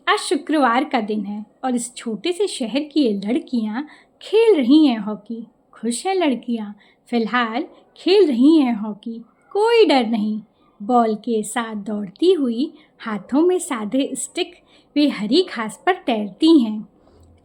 आज शुक्रवार का दिन है और इस छोटे से शहर की ये लड़कियां खेल रही हैं हॉकी। खुश हैं लड़कियां, फिलहाल खेल रही हैं हॉकी। कोई डर नहीं। बॉल के साथ दौड़ती हुई, हाथों में सादे स्टिक, वे हरी घास पर तैरती हैं।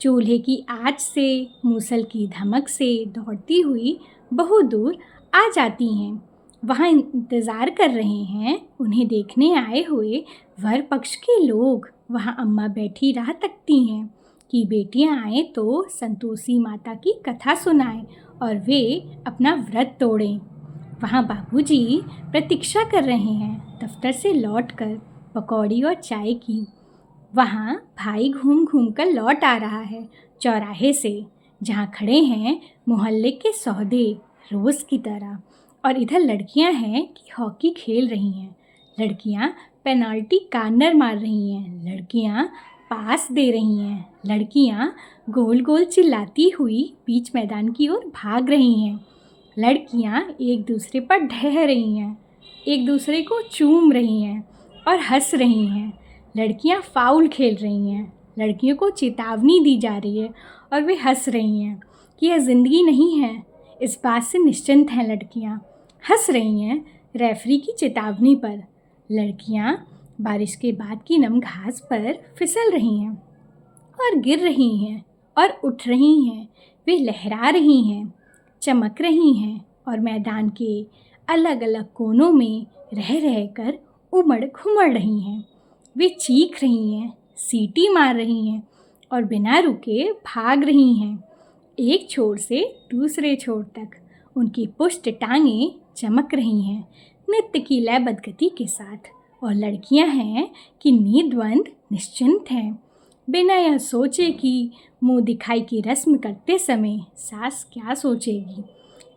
चूल्हे की आँच से, मूसल की धमक से दौड़ती हुई बहुत दूर आ जाती हैं। वहाँ इंतज़ार कर रहे हैं उन्हें देखने आए हुए वर पक्ष के लोग। वहाँ अम्मा बैठी राह तकती हैं कि बेटियाँ आएँ तो संतोषी माता की कथा सुनाएं और वे अपना व्रत तोड़ें। वहाँ बाबूजी प्रतीक्षा कर रहे हैं दफ्तर से लौटकर पकौड़ी और चाय की। वहाँ भाई घूम घूम कर लौट आ रहा है चौराहे से, जहाँ खड़े हैं मोहल्ले के सौदे रोज़ की तरह। और इधर लड़कियां हैं कि हॉकी खेल रही हैं। लड़कियां पेनाल्टी कार्नर मार रही हैं, लड़कियां पास दे रही हैं, लड़कियां गोल गोल चिल्लाती हुई बीच मैदान की ओर भाग रही हैं। लड़कियां एक दूसरे पर ढह रही हैं, एक दूसरे को चूम रही हैं और हंस रही हैं। लड़कियां फाउल खेल रही हैं, लड़कियों को चेतावनी दी जा रही है और वे हंस रही हैं कि यह ज़िंदगी नहीं है। इस बात से निश्चिंत हैं लड़कियां, हंस रही हैं रेफरी की चेतावनी पर। लड़कियां बारिश के बाद की नम घास पर फिसल रही हैं और गिर रही हैं और उठ रही हैं। वे लहरा रही हैं, चमक रही हैं और मैदान के अलग अलग कोनों में रह रहकर उमड़ घुमड़ रही हैं। वे चीख रही हैं, सीटी मार रही हैं और बिना रुके भाग रही हैं, एक छोर से दूसरे छोर तक। उनकी पुष्ट टांगें चमक रही हैं नृत्य की लयबद्ध गति के साथ। और लड़कियां हैं कि नींदवंद निश्चिंत हैं, बिना यह सोचे कि मुंह दिखाई की रस्म करते समय सास क्या सोचेगी।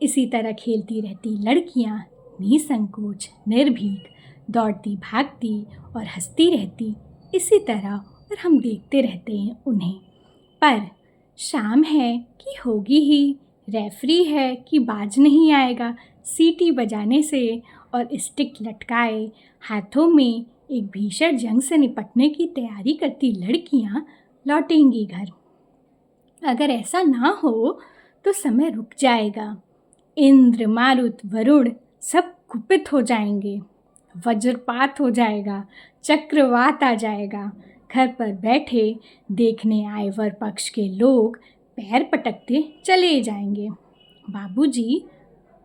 इसी तरह खेलती रहती लड़कियां निसंकोच, निर्भीक, दौड़ती भागती और हंसती रहती इसी तरह। और हम देखते रहते हैं उन्हें। पर शाम है कि होगी ही, रेफरी है कि बाज नहीं आएगा, सीटी बजाने से और स्टिक लटकाए हाथों में एक भीषण जंग से निपटने की तैयारी करती लड़कियां लौटेंगी घर। अगर ऐसा ना हो तो समय रुक जाएगा। इंद्र, मारुत, वरुण सब कुपित हो जाएंगे, वज्रपात हो जाएगा, चक्रवात आ जाएगा। घर पर बैठे देखने आए वर पक्ष के लोग पैर पटकते चले जाएंगे। बाबूजी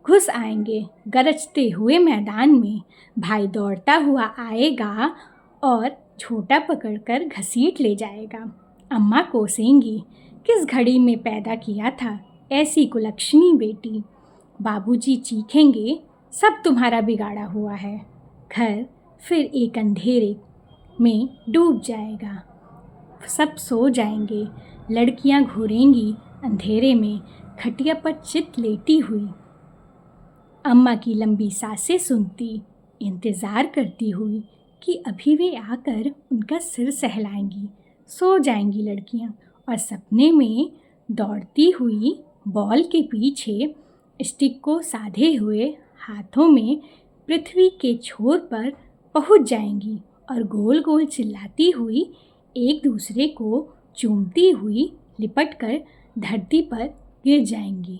घुस आएंगे गरजते हुए मैदान में। भाई दौड़ता हुआ आएगा और छोटा पकड़कर घसीट ले जाएगा। अम्मा कोसेंगी, किस घड़ी में पैदा किया था ऐसी कुलक्षणी बेटी। बाबूजी चीखेंगे, सब तुम्हारा बिगाड़ा हुआ है। घर फिर एक अंधेरे में डूब जाएगा, सब सो जाएंगे। लड़कियां घूरेंगी अंधेरे में खटिया पर चित लेटी हुई। अम्मा की लंबी सांसें सुनती, इंतज़ार करती हुई कि अभी वे आकर उनका सिर सहलाएंगी। सो जाएंगी लड़कियां और सपने में दौड़ती हुई बॉल के पीछे स्टिक को साधे हुए हाथों में पृथ्वी के छोर पर पहुंच जाएंगी और गोल गोल चिल्लाती हुई एक दूसरे को चूमती हुई लिपटकर धरती पर गिर जाएंगी।